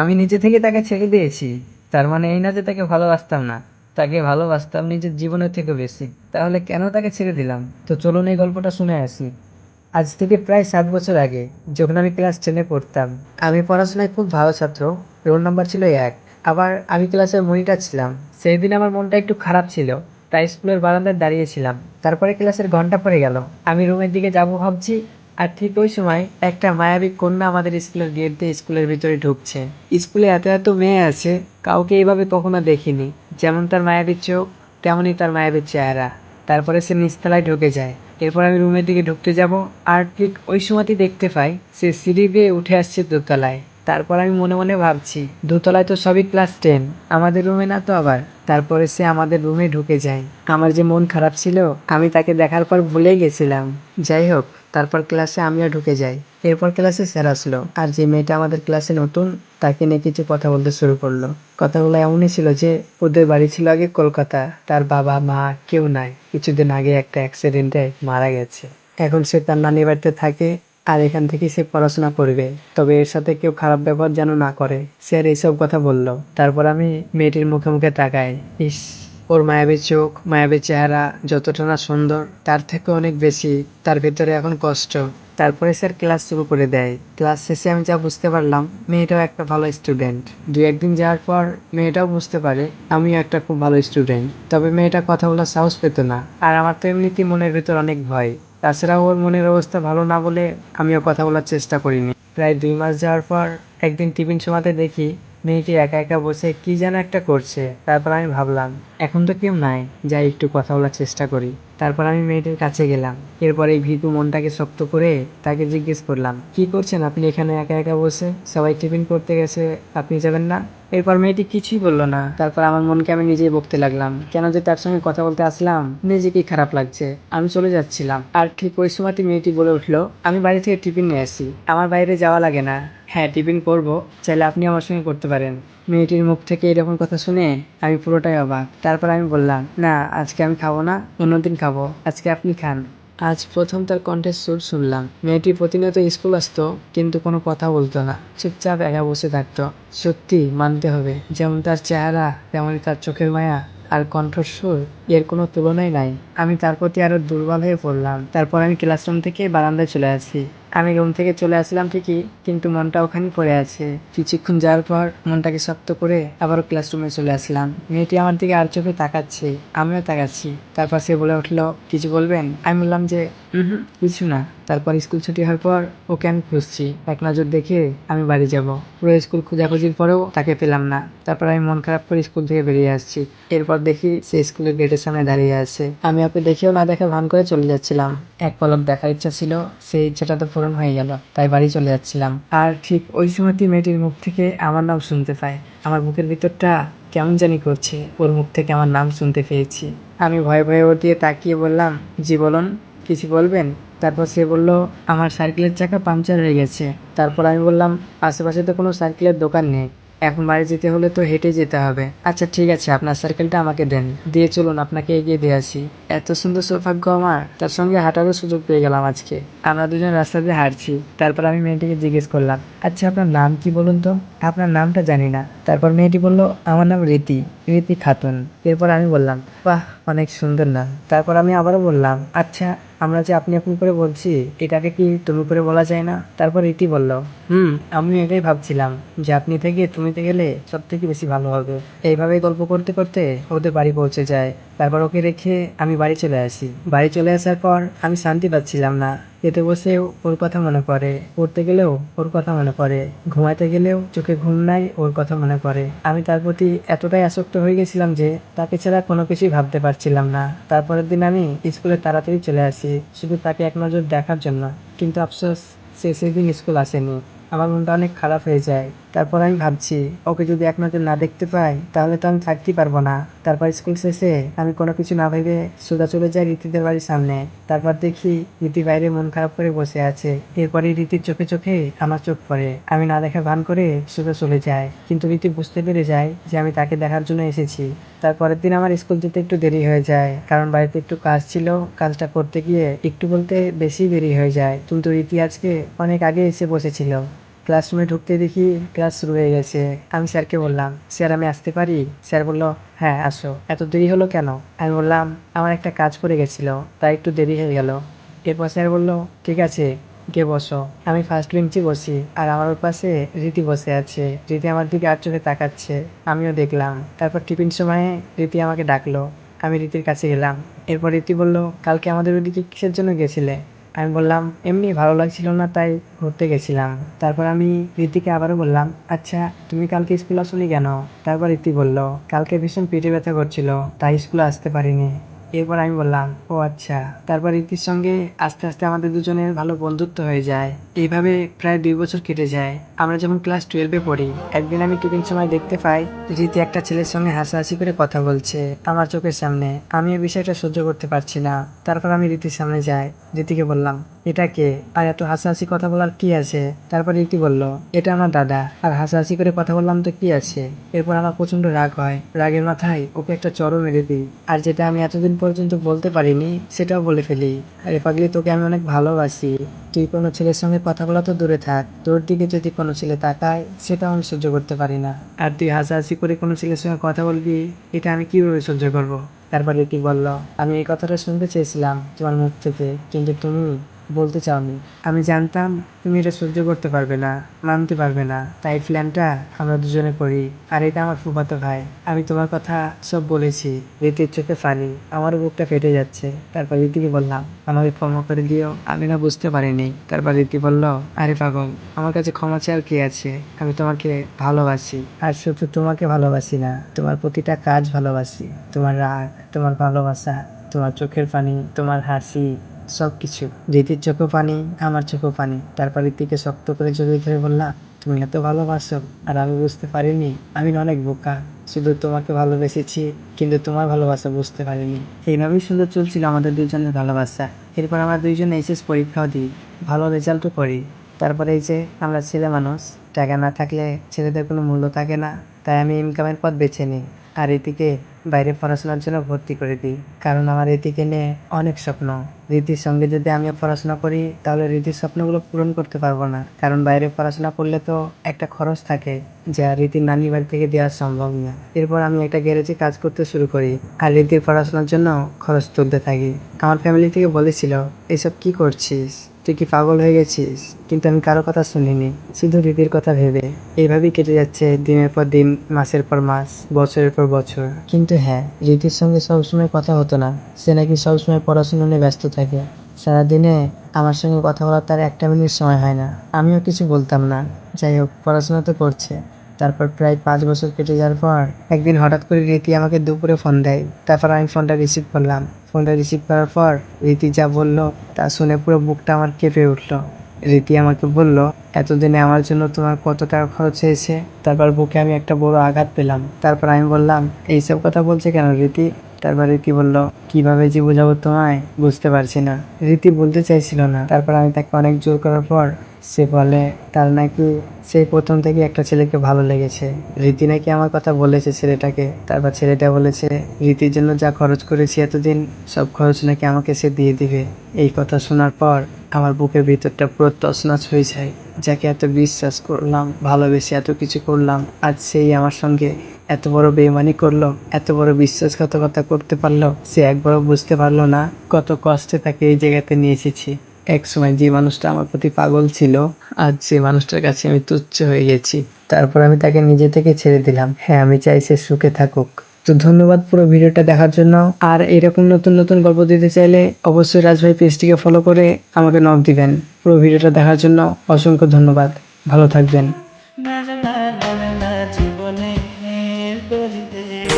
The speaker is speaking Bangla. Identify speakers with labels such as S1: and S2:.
S1: আমি নিজে থেকে তাকে ছেড়ে দিয়েছি। তার মানে এই না যে তাকে ভালোবাসতাম না। তাকে ভালোবাসতাম নিজের জীবনের থেকে বেশি। তাহলে কেন তাকে ছেড়ে দিলাম? তো চলুন এই গল্পটা শুনে আসি। আজ থেকে প্রায় 7 বছর আগে, যখন আমি ক্লাস 10 পড়তাম। আমি পড়াশোনায় খুব ভালো ছাত্র। রোল নাম্বার ছিল 1। আবার আমি ক্লাসের মনিটর ছিলাম। সেই দিন আমার মনটা একটু খারাপ ছিল। তাই স্কুলের বারান্দায় দাঁড়িয়েছিলাম। তারপরে ক্লাসের ঘন্টা পড়ে গেল। আমি রুমের দিকে যাব ভাবছি, আর ঠিক ওই সময় একটা মায়াবী কন্যা আমাদের স্কুলের গেট দিয়ে স্কুলের ভিতরে ঢুকছে। স্কুলে এত এত মেয়ে আছে, কাউকে এইভাবে কখনো দেখিনি। যেমন তার মায়াবী চোখ, তেমনই তার মায়াবী চেহারা। তারপরে সে নিচতলায় ঢুকে যায়। এরপর আমি রুমের দিকে ঢুকতে যাব, আর ঠিক ওই সময়তেই দেখতে পাই সে সিঁড়ি বেয়ে উঠে আসছে দোতলায়। তারপর আমি মনে মনে ভাবছি, দোতলায় তো সবই ক্লাস 10, আমাদের রুমে না তো আবার। তারপরে সে আমাদের রুমে ঢুকে যায়। আমার যে মন খারাপ ছিল, আমি তাকে দেখার পর ভুলেই গেছিলাম। যাই হোক, তারপর ক্লাসে আমিও ঢুকে যাই। এরপর ক্লাসে স্যার আসলো, আর যে মেয়েটা আমাদের ক্লাসে নতুন, তাকে নিয়ে কিছু কথা বলতে শুরু করলো। কথাগুলো এমনই ছিল যে ওদের বাড়ি ছিল আগে কলকাতা। তার বাবা মা কেউ নাই, কিছুদিন আগে একটা অ্যাক্সিডেন্টে মারা গেছে। এখন সে তার নানির বাড়িতে থাকে, আর এখান থেকে সে পড়াশোনা করবে। তবে এর সাথে কেউ খারাপ ব্যবহার যেন না করে। স্যার এইসব কথা বলল। তারপর আমি মেয়েটির মুখে মুখে তাকাই। ইস, ওর মায়াবী চোখ, মায়াবী চেহারা যতটা না সুন্দর, তার থেকে অনেক বেশি তার ভেতরে এখন কষ্ট। তারপরে স্যার ক্লাস শুরু করে দেয়। ক্লাস শেষে আমি যা বুঝতে পারলাম, মেয়েটাও একটা ভালো স্টুডেন্ট। দু একদিন যাওয়ার পর মেয়েটাও বুঝতে পারে আমিও একটা খুব ভালো স্টুডেন্ট। তবে মেয়েটা কথা বলার সাহস পেত না। আর আমার তো এমনিতেই মনের ভেতর অনেক ভয়। তাছাড়া ওর মনের অবস্থা ভালো না বলে আমিও কথা বলার চেষ্টা করিনি। প্রায় 2 মাস যাওয়ার পর একদিন টিফিন সময়তে দেখি মেয়েটি একা একা বসে কি যেন একটা করছে। তারপর আমি ভাবলাম, এখন তো কেউ নাই, যাই একটু কথা বলার চেষ্টা করি। তারপর আমি মেয়েটির কাছে গেলাম। এরপর এই ভীতু মনটাকে শক্ত করে তাকে জিজ্ঞেস করলাম, কি করছেন আপনি এখানে একা একা বসে? সবাই টিফিন করতে গেছে, আপনি যাবেন না? এরপর মেয়েটি কিছুই বললো না। তারপর আমার মনকে আমি নিজেই বকতে লাগলাম, কেন যে তার সঙ্গে কথা বলতে আসলাম, নিজেকেই খারাপ লাগছে। আমি চলে যাচ্ছিলাম, আর ঠিক ওই সময়তে মেয়েটি বলে উঠলো, আমি বাড়ি থেকে টিফিন নিয়ে আসি, আমার বাইরে যাওয়া লাগে না। হ্যাঁ, টিফিন করবো, চাইলে আপনি আমার সঙ্গে করতে পারেন। মেয়েটির মুখ থেকে এরকম কথা শুনে আমি পুরোটাই অবাক। তারপর আমি বললাম, না, আজকে আমি খাবো না, অন্যদিন খাবো, আজকে আপনি খান। আজ প্রথম তার কণ্ঠের সুর শুনলাম। মেয়েটি প্রতিনিয়ত স্কুল আসতো, কিন্তু কোনো কথা বলতো না, চুপচাপ একা বসে থাকতো। সত্যি মানতে হবে, যেমন তার চেহারা, তেমনই তার চোখের মায়া আর কণ্ঠস্বর, এর কোনো তুলনাই নাই। আমি তার প্রতি আরো দুর্বল হয়ে পড়লাম। তারপর আমি ক্লাসরুম থেকে বারান্দায় চলে আসি। আমি রুম থেকে চলে আসলাম ঠিকই, কিন্তু মনটা ওখানেই পড়ে আছে। কিছুক্ষণ যাওয়ার পর মনটাকে শক্ত করে আবারও ক্লাসরুমে চলে আসলাম। মেয়েটি আমার দিকে আর চোখে তাকাচ্ছে, আমিও তাকাচ্ছি। তারপর সে বলে উঠলো, কিছু বলবেন? আমি বললাম যে কিছু না। তারপর স্কুল ছুটি হওয়ার পর ওকে আমি খুঁজছি। এক নজর দেখে আমি বাড়ি যাব। পুরো স্কুল খোঁজাখুঁজির পরেও তাকে পেলাম না। তারপর আমি মন খারাপ করে স্কুল থেকে বেরিয়ে আসছি। এরপর দেখি সে স্কুলের গেটের সামনে দাঁড়িয়ে আছে। আমি ওকে দেখেও না দেখা ভান করে চলে যাচ্ছিলাম। এক পলক দেখার ইচ্ছা ছিল, সেই ইচ্ছাটা তো পূরণ হয়ে গেল, তাই বাড়ি চলে যাচ্ছিলাম। আর ঠিক ওই সময়তেই মেয়েটির মুখ থেকে আমার নাম শুনতে পাই। আমার বুকের ভিতরটা কেমন জানি করছে, ওর মুখ থেকে আমার নাম শুনতে পেয়েছি। আমি ভয়ে ভয়ে ওর দিয়ে তাকিয়ে বললাম, জি বলুন, কিছু বলবেন? তারপর সে বলল, আমার সাইকেলের চাকা পাংচার হয়ে গেছে। তারপর আমি বললাম, আশেপাশে তো কোনো সাইকেলের দোকান নেই, এখন বাড়ি যেতে হলে তো হেঁটে যেতে হবে। আচ্ছা ঠিক আছে, আপনার সাইকেলটা আমাকে দেন, দিয়ে চলুন আপনাকে এগিয়ে দিয়ে আসি। এত সুন্দর সৌভাগ্য আমার, তার সঙ্গে হাঁটারও সুযোগ পেয়ে গেলাম আজকে। আমরা দুজন রাস্তা দিয়ে হাঁটছি। তারপর আমি মেয়েটিকে জিজ্ঞেস করলাম, আচ্ছা আপনার নাম কি বলুন তো? আপনার নামটা জানি না। তারপর মেয়েটি বলল, আমার নাম রীতি, রীতি খাতুন। এরপর আমি বললাম, বাহ, অনেক সুন্দর নাম। তারপর আমি আবারও বললাম, আচ্ছা, আমরা যে আপনি আপনি করে বলছি, এটাকে কি তুমি করে বলা যায় না? তারপর রীতি বলল, আমিও এটাই ভাবছিলাম, যে আপনি থেকে তুমিতে গেলে সব থেকে বেশি ভালো হবে। এইভাবেই গল্প করতে করতে ওদের বাড়ি পৌঁছে যায়। তারপর ওকে রেখে আমি বাড়ি চলে আসি। বাড়ি চলে আসার পর আমি শান্তি পাচ্ছিলাম না। খেতে বসেও ওর কথা মনে পড়ে, পড়তে গেলেও ওর কথা মনে পড়ে, ঘুমাতে গেলেও চোখে ঘুম নাই, ওর কথা মনে পড়ে। আমি তার প্রতি এতটাই আসক্ত হয়ে গেছিলাম যে তাকে ছাড়া কোনো কিছুই ভাবতে পারছিলাম না। তারপরের দিন আমি স্কুলে তাড়াতাড়ি চলে আসি, শুধু তাকে এক নজর দেখার জন্য। কিন্তু আফসোস, সে সেদিন স্কুল আসেনি। আমার মনটা অনেক খারাপ হয়ে যায়। তারপর আমি ভাবছি, ওকে যদি এক নজর না দেখতে পাই, তাহলে তো আমি থাকতেই পারবো না। তারপর স্কুল শেষে আমি কোনো কিছু না ভেবে সোজা চলে যাই রীতিদের বাড়ির সামনে। তারপর দেখি রীতি বাইরে মন খারাপ করে বসে আছে। এরপরে রীতির চোখে চোখে আমার চোখ পড়ে। আমি না দেখা ভান করে সোজা চলে যাই, কিন্তু রীতি বুঝতে পেরে যায় যে আমি তাকে দেখার জন্য এসেছি। তারপরের দিন আমার স্কুল যেতে একটু দেরি হয়ে যায়, কারণ বাড়িতে একটু কাজ ছিল। কাজটা করতে গিয়ে একটু বলতে বেশি দেরি হয়ে যায়, কিন্তু রীতি আজকে অনেক আগে এসে বসেছিল। ক্লাসরুমে ঢুকতে দেখি ক্লাস শুরু হয়ে গেছে। আমি স্যারকে বললাম, স্যার আমি আসতে পারি? স্যার বলল, হ্যাঁ আসো। এত দেরি হলো কেন? আমি বললাম, আমার একটা কাজ পড়ে গেছিল, তাই একটু দেরি হয়ে গেল। এরপর স্যার বলল, ঠিক আছে গিয়ে বসো। আমি ফার্স্ট বেঞ্চে বসি, আর আমার পাশে রীতি বসে আছে। রীতি আমার দিকে আর চোখে তাকাচ্ছে, আমিও দেখলাম। তারপর টিফিন সময়ে রীতি আমাকে ডাকলো, আমি রীতির কাছে গেলাম। এরপর রীতি বলল, কালকে আমাদের ওদিকে কিসের জন্য গেছিলে? আমি বললাম, এমনি ভালো লাগছিল না তাই ঘুরতে গেছিলাম। তারপর আমি রীতিকে আবারও বললাম, আচ্ছা তুমি কালকে স্কুল আসোনি কেন? তারপর রীতি বলল, কালকে ভীষণ পেটে ব্যথা করছিল, তাই স্কুলে আসতে পারিনি। এরপর আমি বললাম, ও আচ্ছা। তারপর রীতির সঙ্গে আস্তে আস্তে আমাদের দুজনের ভালো বন্ধুত্ব হয়ে যায়। এইভাবে প্রায় 2 বছর কেটে যায়। আমরা যখন ক্লাস 12-এ পড়ি, একদিন আমি টিফিন সময় দেখতে পাই রীতি একটা ছেলের সঙ্গে হাসাহাসি করে কথা বলছে আমার চোখের সামনে। আমি এই বিষয়টা সহ্য করতে পারছি না। তারপর আমি রীতির সামনে যাই, রীতিকে বললাম, এটা কে? আর এত হাসাহাসি কথা বলার কি আছে? তারপর রীতি বলল, এটা আমার দাদা, আর হাসাহাসি করে কথা বললাম তো কি আছে? এরপর আমার প্রচন্ড রাগ হয়। রাগের মাথায় ওকে একটা চড়ও মেরে দিই, আর যেটা আমি এতদিন পর্যন্ত বলতে পারিনি সেটাও বলে ফেলি। আরে পাগলি, তোকে আমি অনেক ভালোবাসি। তুই কোনো ছেলের সঙ্গে কথা বলা তো দূরে থাক, তোর দিকে যদি কোনো ছেলে তাকায় সেটাও আমি সহ্য করতে পারি না। আর তুই হাসাহাসি করে কোনো ছেলের সঙ্গে কথা বলবি, এটা আমি কিভাবে সহ্য করবো? তারপর রীতি বলল, আমি এই কথাটা শুনতে চেয়েছিলাম তোমার মুখ থেকে, কিন্তু তুমি বলতে চাওনি। আমি জানতাম তুমি এটা সহ্য করতে পারবে না, মানতে পারবে না, তাই প্ল্যানটা আমরা দুজনে করি। আর এটা আমার ফুফাতো ভাই। আমি তোমার কথা সব বলেছি। রীতির চোখে পানি, আমার বুকটা ফেটে যাচ্ছে। তারপর রীতিকে বললাম, আমাকে ক্ষমা করে দিও, আমি না বুঝতে পারিনি। তারপর রীতি বলল, আরে পাগল, আমার কাছে ক্ষমা চাওয়ার কি আছে? আমি তোমাকে ভালোবাসি, আর শুধু তোমাকে ভালোবাসি না, তোমার প্রতিটা কাজ ভালোবাসি। তোমার রাগ, তোমার ভালোবাসা, তোমার চোখের পানি, তোমার হাসি, সবকিছু। রীতির চোখেও পানি, আমার চোখেও পানি। তারপর রীতিকে শক্ত করে জড়িয়ে ধরে বললাম, তুমি এত ভালোবাসো আর আমি বুঝতে পারিনি। আমি না অনেক বোকা, শুধু তোমাকে ভালোবেসেছি, কিন্তু তোমার ভালোবাসা বুঝতে পারিনি। এইভাবেই সুন্দর চলছিল আমাদের দুজনের ভালোবাসা। এরপর আমরা দুইজন এইচএস পরীক্ষাও দিই, ভালো রেজাল্টও করি। তারপরে এই যে আমরা ছেলে মানুষ, টাকা না থাকলে ছেলেদের কোনো মূল্য থাকে না, তাই আমি ইনকামের পথ বেছে নিই। আর রীতিকে বাইরে পড়াশোনার জন্য ভর্তি করে দিই, কারণ আমার রীতিকে নিয়ে অনেক স্বপ্ন। রীতির সঙ্গে যদি আমিও পড়াশোনা করি তাহলে রীতির স্বপ্নগুলো পূরণ করতে পারবো না, কারণ বাইরে পড়াশোনা করলে তো একটা খরচ থাকে যা রীতির নানির বাড়ি থেকে দেওয়া সম্ভব না। এরপর আমি একটা গ্যারেজে কাজ করতে শুরু করি, আর রীতির পড়াশোনার জন্য খরচ তুলতে থাকি। আমার ফ্যামিলি থেকে বলেছিল, এসব কি করছিস, তুই কি পাগল হয়ে গেছিস? কিন্তু আমি কারো কথা শুনিনি, শুধু রীতির কথা ভেবে। এইভাবেই কেটে যাচ্ছে দিনের পর দিন, মাসের পর মাস, বছরের পর বছর। কিন্তু হ্যাঁ, রীতির সঙ্গে সবসময় কথা হতো না। সে নাকি সবসময় পড়াশোনা নিয়ে ব্যস্ত থাকে। সারাদিনে আমার সঙ্গে কথা বলার তার একটা মিনিট সময় হয় না। আমিও কিছু বলতাম না। যাই হোক, পড়াশোনা তো করছে। তারপর প্রায় 5 বছর কেটে যাওয়ার পর একদিন হঠাৎ করে রীতি আমাকে দুপুরে ফোন দেয়। তারপর আমি ফোনটা রিসিভ করলাম। ফোনটা রিসিভ করার পর রীতি যা বলল তা শুনে পুরো বুকটা আমার কেঁপে উঠলো। রীতি আমাকে বলল, এতদিনে আমার জন্য তোমার কত টাকা খরচ হয়েছে? তারপর বুকে আমি একটা বড় আঘাত পেলাম। তারপর আমি বললাম, এইসব কথা বলছে কেন রীতি? তারপর রীতি বলল, কিভাবে যে বোঝাবো তোমায় বুঝতে পারছি না। রীতি বলতে চাইছিল না। তারপর আমি তাকে অনেক জোর করার পর সে বলে তার নাকি সেই প্রথম থেকে একটা ছেলেকে ভালো লেগেছে। রীতি নাকি আমার কথা বলেছে ছেলেটাকে। তারপর ছেলেটা বলেছে, রীতির জন্য যা খরচ করেছি এতদিন, সব খরচ নাকি আমাকে সে দিয়ে দিবে। এই কথা শোনার পর আমার বুকের ভিতরটা পুরো তছনছ হয়ে যায়। যাকে এত বিশ্বাস করলাম, ভালোবেসে এত কিছু করলাম, আজ সেই আমার সঙ্গে এত বড় বেইমানি করলো, এত বড় বিশ্বাসঘাতকতা করতে পারলো। সে একবারও বুঝতে পারলো না কত কষ্টে তাকে এই জায়গাতে নিয়ে এসেছি। এক সময় যে মানুষটা আমার প্রতি পাগল ছিল, আজ যে মানুষটার কাছে আমি তুচ্ছ হয়ে গেছি। তারপর আমি তাকে নিজে থেকে ছেড়ে দিলাম। হ্যাঁ, আমি চাই সে সুখে থাকুক। তো ধন্যবাদ পুরো ভিডিওটা দেখার জন্য। আর এরকম নতুন নতুন গল্প দিতে চাইলে অবশ্যই রাজভাই পেজটিকে ফলো করে আমাকে নক দিবেন। পুরো ভিডিওটা দেখার জন্য অসংখ্য ধন্যবাদ। ভালো থাকবেন।